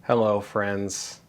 Hello, friends.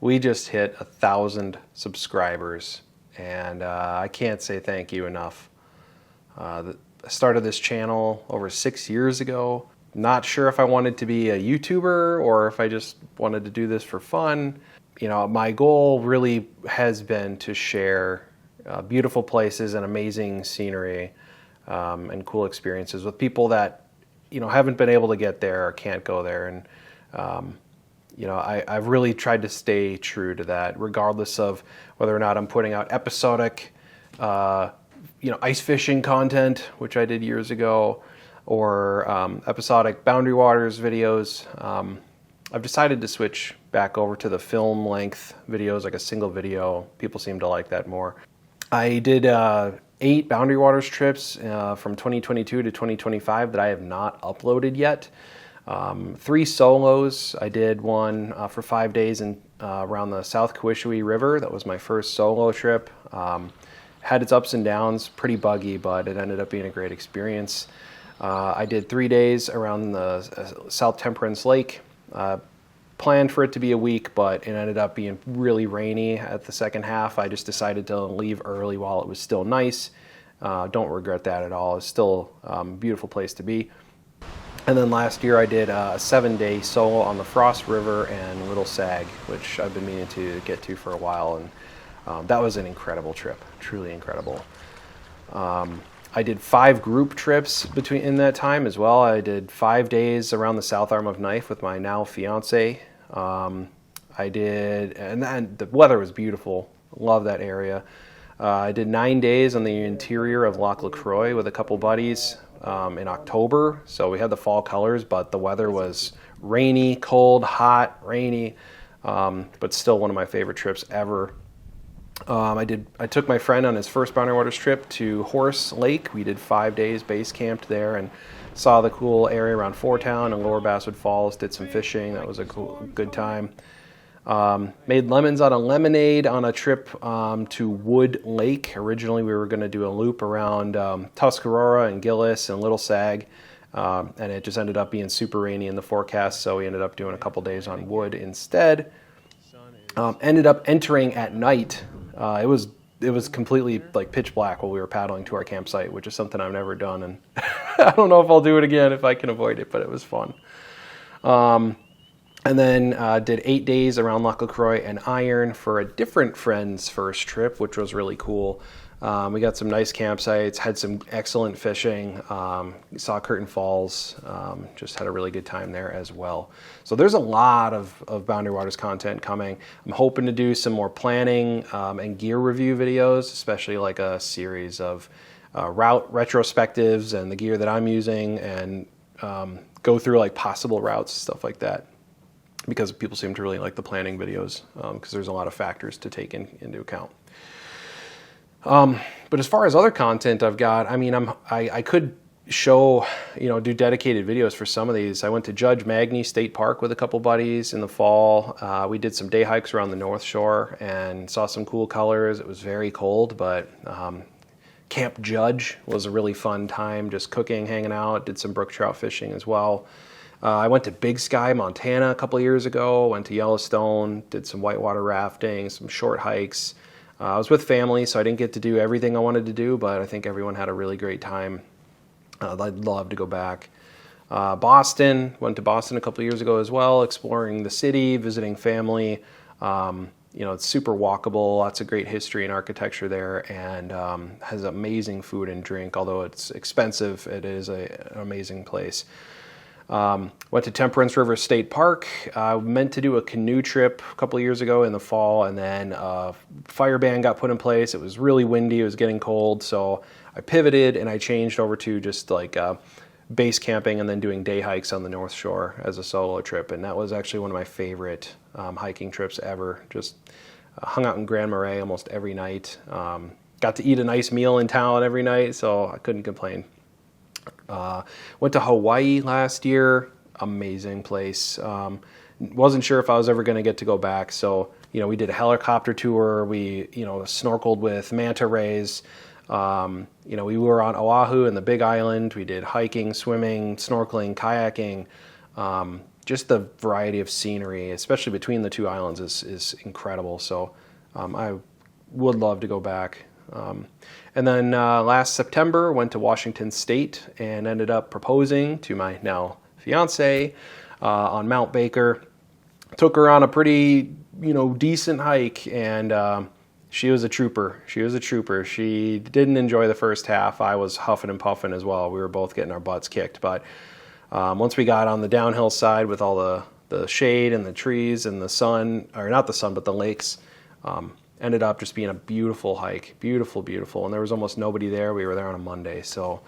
We just hit 1,000 subscribers, and I can't say thank you enough. I started this channel over 6 years ago. Not sure if I wanted to be a YouTuber or if I just wanted to do this for fun. My goal really has been to share beautiful places and amazing scenery and cool experiences with people that haven't been able to get there or can't go there. And I've really tried to stay true to that, regardless of whether or not I'm putting out episodic, ice fishing content, which I did years ago, or episodic Boundary Waters videos. I've decided to switch back over to the film length videos, like a single video. People seem to like that more. I did 8 Boundary Waters trips from 2022 to 2025 that I have not uploaded yet. 3 solos. I did one for 5 days around the South Kawashui River. That was my first solo trip. Had its ups and downs, pretty buggy, but it ended up being a great experience. I did 3 days around the South Temperance Lake. Planned for it to be a week, but it ended up being really rainy at the second half. I just decided to leave early while it was still nice. Don't regret that at all. It's still a beautiful place to be. And then last year I did a 7-day solo on the Frost River and Little Sag, which I've been meaning to get to for a while, and that was an incredible trip, truly incredible. I did 5 group trips in that time as well. I did 5 days around the South Arm of Knife with my now fiance. And the weather was beautiful. Love that area. I did 9 days on the interior of Loch Lacroix with a couple buddies in October. So we had the fall colors, but the weather was rainy, cold, hot, rainy, but still one of my favorite trips ever. I took my friend on his first Boundary Waters trip to Horse Lake. We did 5 days, base camped there, and saw the cool area around Foretown and Lower Basswood Falls. Did some fishing. That was a good time. Made lemons out of lemonade on a trip to Wood Lake. Originally, we were going to do a loop around Tuscarora and Gillis and Little Sag, and it just ended up being super rainy in the forecast, so we ended up doing a couple days on Wood instead. Ended up entering at night. It was completely like pitch black while we were paddling to our campsite, which is something I've never done, and I don't know if I'll do it again if I can avoid it, but it was fun. And then did 8 days around Loch Lacroix and Iron for a different friend's first trip, which was really cool. We got some nice campsites, had some excellent fishing, saw Curtain Falls, just had a really good time there as well. So there's a lot of Boundary Waters content coming. I'm hoping to do some more planning and gear review videos, especially like a series of route retrospectives and the gear that I'm using, and go through like possible routes, stuff like that, because people seem to really like the planning videos because there's a lot of factors to take into account. But as far as other content I've got, I could show, do dedicated videos for some of these. I went to Judge Magny State Park with a couple buddies in the fall. We did some day hikes around the North Shore and saw some cool colors. It was very cold, but Camp Judge was a really fun time, just cooking, hanging out, did some brook trout fishing as well. I went to Big Sky, Montana a couple years ago, went to Yellowstone, did some whitewater rafting, some short hikes. I was with family, so I didn't get to do everything I wanted to do, but I think everyone had a really great time. I'd love to go back. Boston, went to Boston a couple years ago as well, exploring the city, visiting family. It's super walkable, lots of great history and architecture there, and has amazing food and drink. Although it's expensive, it is an amazing place. Went to Temperance River State Park. Meant to do a canoe trip a couple of years ago in the fall, and then fire ban got put in place. It was really windy, it was getting cold, so I pivoted and I changed over to just like base camping and then doing day hikes on the North Shore as a solo trip, and that was actually one of my favorite hiking trips ever. Just hung out in Grand Marais almost every night. Got to eat a nice meal in town every night, so I couldn't complain. Went to Hawaii last year. Amazing place. Wasn't sure if I was ever going to get to go back, so we did a helicopter tour. We snorkeled with manta rays. We were on Oahu and the Big Island. We did hiking, swimming, snorkeling, kayaking. Just the variety of scenery, especially between the two islands, is incredible. So I would love to go back. And then last September, went to Washington State and ended up proposing to my now fiance on Mount Baker. Took her on a pretty, decent hike, and she was a trooper. She didn't enjoy the first half. I was huffing and puffing as well. We were both getting our butts kicked. But once we got on the downhill side with all the shade and the trees and the sun, or not the sun, but the lakes, ended up just being a beautiful hike. Beautiful, beautiful. And there was almost nobody there. We were there on a Monday. So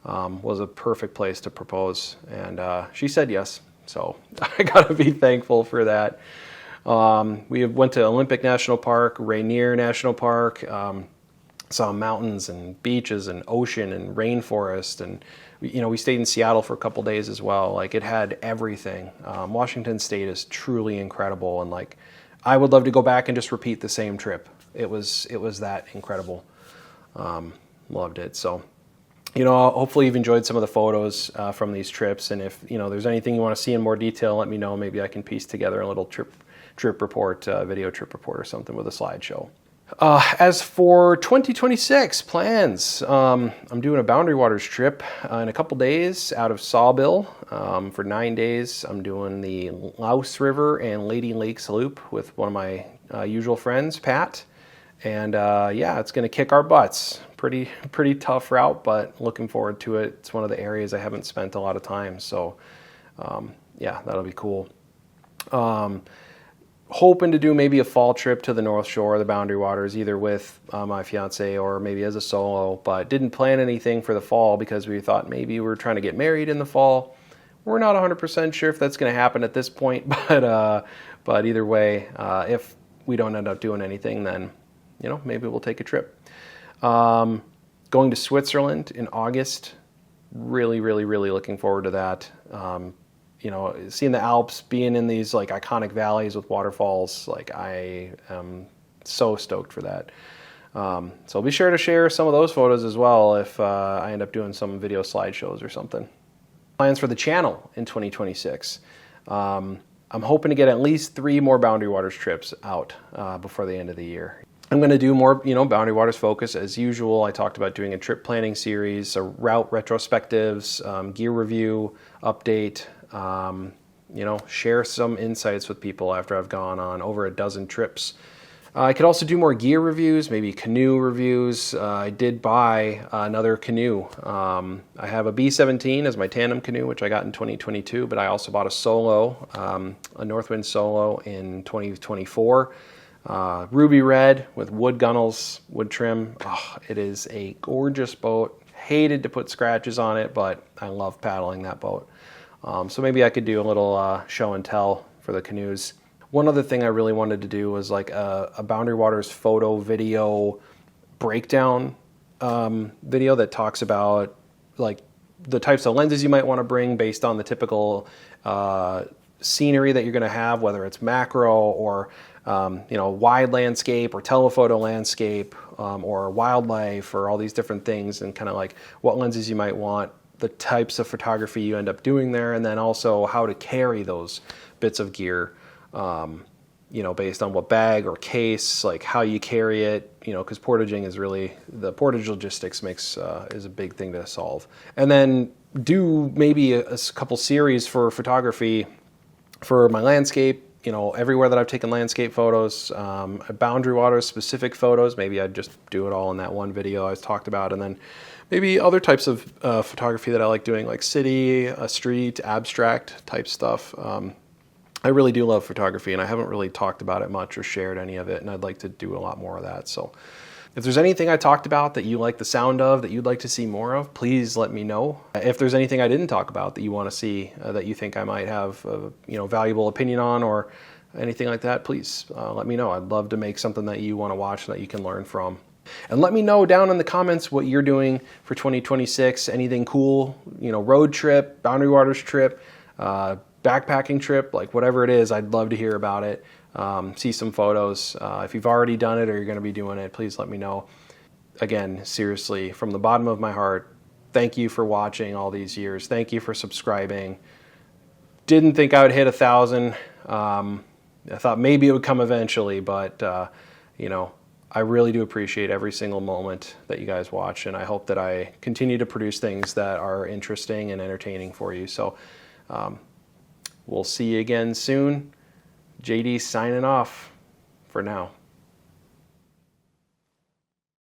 was a perfect place to propose. And she said yes. So I got to be thankful for that. We went to Olympic National Park, Rainier National Park, saw mountains and beaches and ocean and rainforest. And, we stayed in Seattle for a couple days as well. Like, it had everything. Washington State is truly incredible. And like, I would love to go back and just repeat the same trip. It was that incredible. Loved it. So, hopefully you've enjoyed some of the photos from these trips. And if, there's anything you want to see in more detail, let me know. Maybe I can piece together a little trip report, video trip report or something with a slideshow. As for 2026 plans, I'm doing a Boundary Waters trip in a couple days out of Sawbill for 9 days. I'm doing the Louse River and Lady Lakes Loop with one of my usual friends, Pat. And it's going to kick our butts. Pretty tough route, but looking forward to it. It's one of the areas I haven't spent a lot of time. So that'll be cool. Hoping to do maybe a fall trip to the North Shore of the Boundary Waters, either with my fiance or maybe as a solo, but didn't plan anything for the fall because we thought maybe we're trying to get married in the fall. We're not 100% sure if that's going to happen at this point, but either way, if we don't end up doing anything, then, maybe we'll take a trip. Going to Switzerland in August, really, really, really looking forward to that. Seeing the Alps, being in these like iconic valleys with waterfalls, like I am so stoked for that. So I'll be sure to share some of those photos as well if I end up doing some video slideshows or something. Plans for the channel in 2026. I'm hoping to get at least 3 more Boundary Waters trips out before the end of the year. I'm going to do more, Boundary Waters focus as usual. I talked about doing a trip planning series, a route retrospectives, gear review, update. Share some insights with people after I've gone on over a dozen trips. I could also do more gear reviews, maybe canoe reviews. I did buy another canoe. I have a B17 as my tandem canoe, which I got in 2022, but I also bought a solo, a Northwind solo in 2024. Ruby red with wood gunnels, wood trim. Oh, it is a gorgeous boat. Hated to put scratches on it, but I love paddling that boat. So maybe I could do a little show and tell for the canoes. One other thing I really wanted to do was like a Boundary Waters photo video breakdown video that talks about like the types of lenses you might want to bring based on the typical scenery that you're going to have, whether it's macro or wide landscape or telephoto landscape or wildlife or all these different things, and kind of like what lenses you might want, the types of photography you end up doing there, and then also how to carry those bits of gear, based on what bag or case, like how you carry it, because portaging is really, the portage logistics is a big thing to solve. And then do maybe a couple series for photography for my landscape, everywhere that I've taken landscape photos, Boundary Waters specific photos. Maybe I'd just do it all in that one video I talked about, and then maybe other types of photography that I like doing, like city, street, abstract type stuff. I really do love photography, and I haven't really talked about it much or shared any of it, and I'd like to do a lot more of that. So if there's anything I talked about that you like the sound of, that you'd like to see more of, please let me know. If there's anything I didn't talk about that you want to see, that you think I might have a valuable opinion on or anything like that, please let me know. I'd love to make something that you want to watch and that you can learn from. And let me know down in the comments what you're doing for 2026. Anything cool, road trip, Boundary Waters trip, backpacking trip, like whatever it is, I'd love to hear about it. See some photos. If you've already done it or you're going to be doing it, please let me know. Again, seriously, from the bottom of my heart, thank you for watching all these years. Thank you for subscribing. didn't think I would hit 1,000. I thought maybe it would come eventually, but I really do appreciate every single moment that you guys watch, and I hope that I continue to produce things that are interesting and entertaining for you. So we'll see you again soon. JD signing off for now.